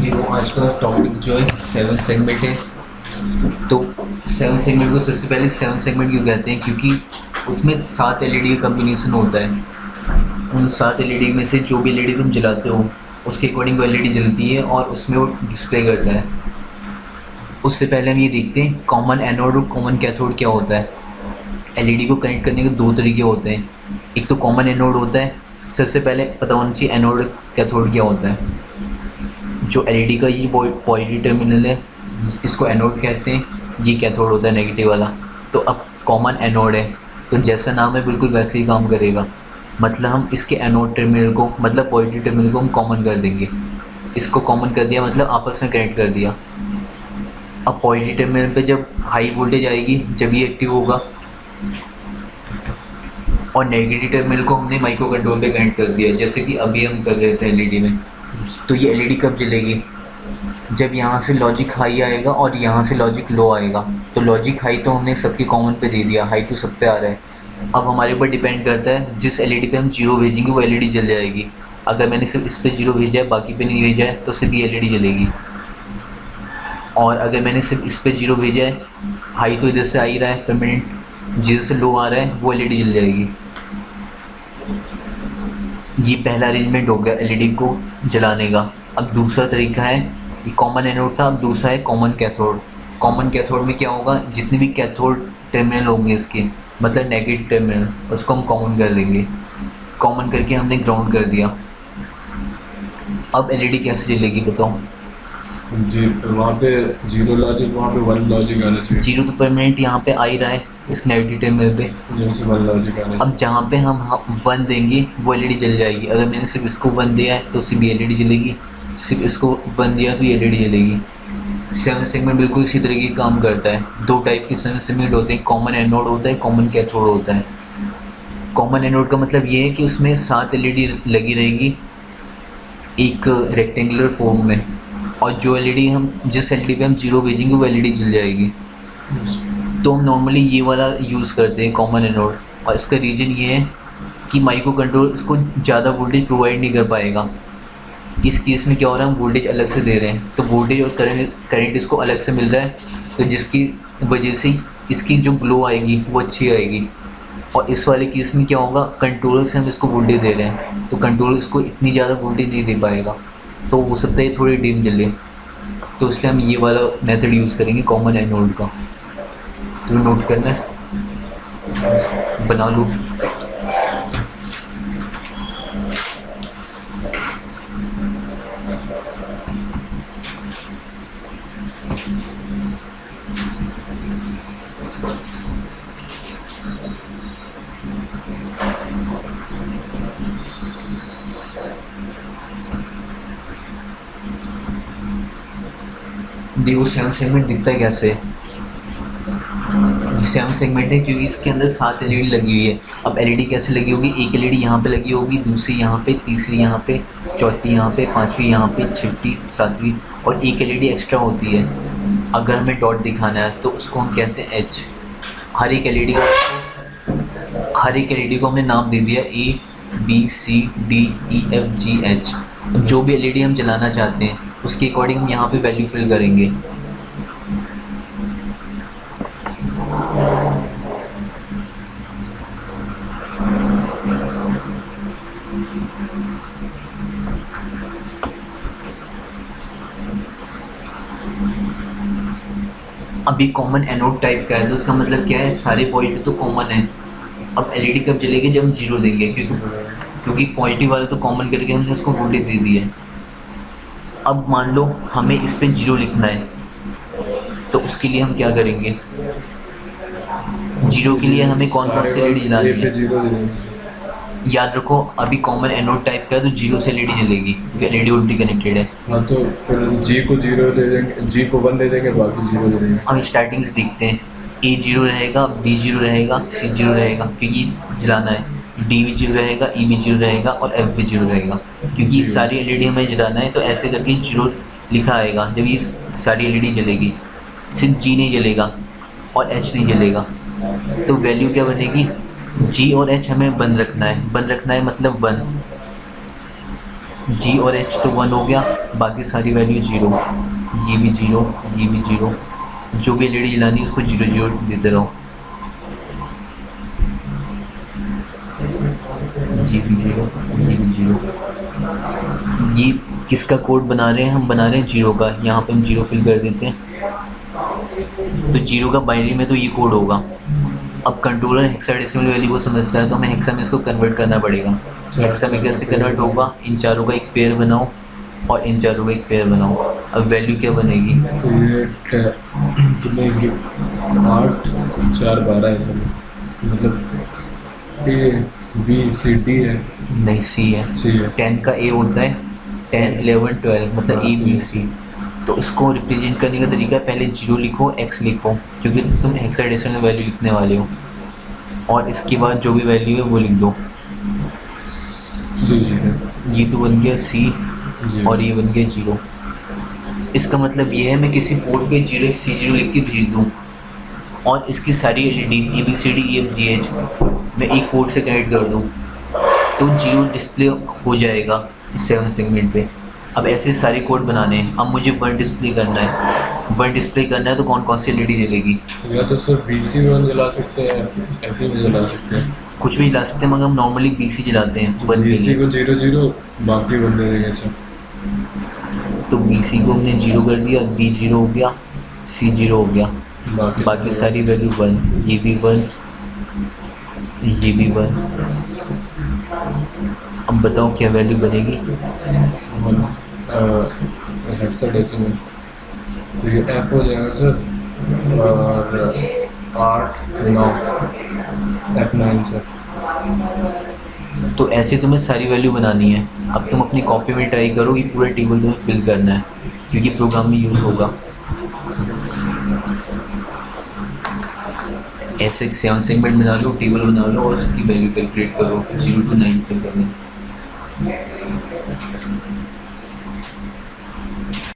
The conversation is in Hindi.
देखो आज का टॉपिक जो है 7 सेगमेंट है। तो 7 सेगमेंट को सबसे पहले 7 सेगमेंट क्यों कहते हैं, क्योंकि उसमें 7 एलईडी का कम्बिनेशन होता है। उन 7 एलईडी में से जो भी एलईडी तुम जलाते हो उसके अकॉर्डिंग वो एलईडी जलती है और उसमें वो डिस्प्ले करता है। उससे पहले हम ये देखते हैं कॉमन एनोड और कॉमन कैथोड क्या होता है। एलईडी को कनेक्ट करने के दो तरीके होते हैं। एक तो कॉमन एनोड होता है। सबसे पहले पता होना चाहिए एनोड कैथोड क्या होता है। जो एलईडी का ये पॉजिटिव टर्मिनल है इसको एनोड कहते हैं, ये कैथोड होता है नेगेटिव वाला। तो अब कॉमन एनोड है तो जैसा नाम है बिल्कुल वैसे ही काम करेगा। मतलब हम इसके एनोड टर्मिनल को मतलब पॉजिटिव टर्मिनल को हम कॉमन कर देंगे। इसको कॉमन कर दिया मतलब आपस में कनेक्ट कर दिया। अब पॉजिटिव टर्मिनल पे जब हाई वोल्टेज आएगी जब ये एक्टिव होगा, और नेगेटिव टर्मिनल को हमने माइक्रो कंट्रोल पे कनेक्ट कर दिया जैसे कि अभी हम कर रहे थे एलईडी में। तो ये एलईडी कब जलेगी, जब यहाँ से लॉजिक हाई आएगा और यहाँ से लॉजिक लो आएगा। तो लॉजिक हाई तो हमने सबके कॉमन पे दे दिया, हाई तो सब पे आ रहा है। अब हमारे ऊपर डिपेंड करता है जिस एलईडी पे हम जीरो भेजेंगे वो एलईडी जल जाएगी। अगर मैंने सिर्फ इस पे जीरो भेजा है बाकी पे नहीं भेजा है तो सिर्फ ये एलईडी जलेगी। और अगर मैंने सिर्फ इस पे जीरो भेजा है, हाई तो इधर से आ ही रहा है परमानेंट, जिधर से लो आ रहा है वो एलईडी जल जाएगी। ये पहला अरेंजमेंट हो गया एलईडी को जलाने का। अब दूसरा तरीका है, ये कॉमन एनोड था, अब दूसरा है कॉमन कैथोड। कॉमन कैथोड में क्या होगा, जितने भी कैथोड टर्मिनल होंगे इसके मतलब नेगेटिव टर्मिनल उसको हम कॉमन कर देंगे। कॉमन करके हमने ग्राउंड कर दिया। अब एलईडी कैसे जलेगी बताओ। जी, वहाँ पे जीरो लॉजिक, वहाँ पे वन लॉजिक आना चाहिए। जीरो तो परमानेंट यहाँ पे आ ही रहा है इस नेगेटिव टर्मिनल पे। जैसे वन लॉजिक आना अब जहाँ पे हम वन देंगे वो एलईडी जल जाएगी। अगर मैंने सिर्फ इसको वन दिया है तो सिर्फ एलईडी जलेगी, सिर्फ इसको वन दिया तो ये एलईडी जलेगी। 7 सेगमेंट बिल्कुल इसी तरीके का काम करता है। दो टाइप के 7 सेगमेंट होते हैं, कॉमन एनोड होता है, कॉमन कैथोड होता है। कॉमन एनोड का मतलब ये है कि उसमें 7 एलईडी लगी रहेगी एक रेक्टेंगुलर फॉर्म में, और जो एलईडी हम जिस एलईडी पे हम जीरो भेजेंगे वो एलईडी जल जाएगी। चाहिए। तो हम नॉर्मली ये वाला यूज़ करते हैं कॉमन एनोड, और इसका रीज़न ये है कि माइक्रो कंट्रोल इसको ज़्यादा वोल्टेज प्रोवाइड नहीं कर पाएगा। इस केस में क्या हो रहा है, हम वोल्टेज अलग से दे रहे हैं तो वोल्टेज और करंट इसको अलग से मिल रहा है, तो जिसकी वजह से इसकी जो ग्लो आएगी वो अच्छी आएगी। और इस वाले केस में क्या होगा, कंट्रोलर से हम इसको वोल्टेज दे रहे हैं तो कंट्रोलर इसको इतनी ज़्यादा वोल्टेज नहीं दे पाएगा, तो हो सकता है थोड़ी डिम जले। तो इसलिए हम ये वाला मेथड यूज़ करेंगे कॉमन एनोड का। तो नोट करना है, बना लो। देखो 7 सेगमेंट दिखता है कैसे। 7 सेगमेंट है क्योंकि इसके अंदर 7 एलईडी लगी हुई है। अब एलईडी कैसे लगी होगी, एक एलईडी यहाँ पे लगी होगी, दूसरी यहाँ पे, तीसरी यहाँ पे, चौथी यहाँ पे, पांचवी यहाँ पे, छठी, सातवीं, और एक एलईडी एक्स्ट्रा होती है। अगर हमें डॉट दिखाना है तो उसको हम कहते हैं एच। हर एक एलईडी को हमने नाम दे दिया A B C D E F G H. जो भी एलईडी हम जलाना चाहते हैं उसके अकॉर्डिंग हम यहाँ पे वैल्यू फिल करेंगे। अभी कॉमन एनोड टाइप का है तो उसका मतलब क्या है, सारे पॉजिटिव तो कॉमन है। अब एलईडी कब जलेगी, जब हम जीरो देंगे, क्योंकि पॉजिटिव वाला तो कॉमन करके हमने उसको वोल्टेज दे दी है। अब मान लो हमें इस पे जीरो लिखना है तो उसके लिए हम क्या करेंगे, जीरो के लिए हमें कौन कौन सी एलईडी जलानी ए पे है। जीरो दे देना चाहिए। याद रखो अभी कॉमन एनोड टाइप का है तो जीरो से एलईडी जलेगी क्योंकि एलईडी उल्टी कनेक्टेड है। हाँ, तो फिर जी को जीरो दे देंगे, जी को वन दे देंगे, बाकी जीरो दे देंगे। हम स्टार्टिंग से देखते हैं, ए जीरो रहेगा, बी जीरो रहेगा, सी जीरो रहेगा क्योंकि जलाना है, डी भी जीरो रहेगा, ई भी जीरो रहेगा और एफ भी जीरो रहेगा क्योंकि ये सारी एलईडी हमें जलाना है। तो ऐसे करके जीरो लिखा आएगा जब ये सारी एलईडी जलेगी। सिर्फ जी नहीं जलेगा और एच नहीं जलेगा, तो वैल्यू क्या बनेगी, जी और एच हमें बंद रखना है। बंद रखना है मतलब वन, जी और एच तो 1 हो गया, बाकी सारी वैल्यू जीरो, ये भी जीरो, ये भी जीरो। जो भी एलईडी जलानी है उसको जीरो जीरो देते रहो। ये भी जीरो, ये भी जीरो। ये किसका कोड बना रहे हैं? हम बना रहे हैं जीरो का। यहाँ पे हम जीरो फिल कर देते हैं। तो जीरो का बाइनरी में तो ये कोड होगा। अब कंट्रोलर हेक्साडेसिमल वैल्यू को समझता है, तो हमें हेक्सा में इसको कन्वर्ट करना पड़ेगा। हेक्सा में कैसे कन्वर्ट होगा? इन चारों का एक पेयर बनाओ और इन चारों का एक पेयर बनाओ। अब वैल्यू क्या बनेगी? तो ये कितने 8 4 12 है सब, मतलब ए बी सी डी है, नहीं, सी है। सी है। 10 का ए होता है, 10 11 12 मतलब हाँ, ए बी C सी। तो इसको रिप्रेजेंट करने का तरीका है, पहले जीरो लिखो, एक्स लिखो, क्योंकि तुम हेक्साडेसिमल वैल्यू लिखने वाले हो। और इसके बाद जो भी वैल्यू है वो लिख दो। सी जीरो ये तो बन गया सी जी। और ये बन गया जीरो। इसका मतलब ये है मैं किसी पोर्ट पे जीरो सी जीरो लिख के भेज दूँ और इसकी सारी LED A B C D E F G H मैं एक पोर्ट से कनेक्ट कर दूँ तो जीरो डिस्प्ले हो जाएगा 7 सेगमेंट पे। अब ऐसे सारे कोड बनाने हैं। अब मुझे वन डिस्प्ले करना है, वन डिस्प्ले करना है तो कौन कौन सी एलईडी जलेगी? या तो सर BC1 जला सकते हैं, FE में जला सकते हैं। कुछ भी जला सकते हैं, मगर हम नॉर्मली बीसी जलाते हैं वन के BC लिए। को 0 0, बाकी वन दे देंगे सर। तो बीसी को हमने जीरो कर दिया, बी जीरो हो गया, सी जीरो हो गया, बाकी सारी वैल्यू वन। ये भी वन, ये भी वन। अब बताओ क्या वैल्यू बनेगी? हेक्साडेसिमल, तो ये F हो जाएगा सर, और 8 9 F9 सर। तो ऐसे तुम्हें सारी वैल्यू बनानी है। अब तुम अपनी कॉपी में ट्राई करो, ये पूरा टेबल तुम्हें फिल करना है क्योंकि प्रोग्राम में यूज़ होगा। ऐसे एक 7 सेगमेंट बना लो, टेबल बना लो और उसकी वैल्यू कैलकुलेट करो 0 to 9 तक करनी।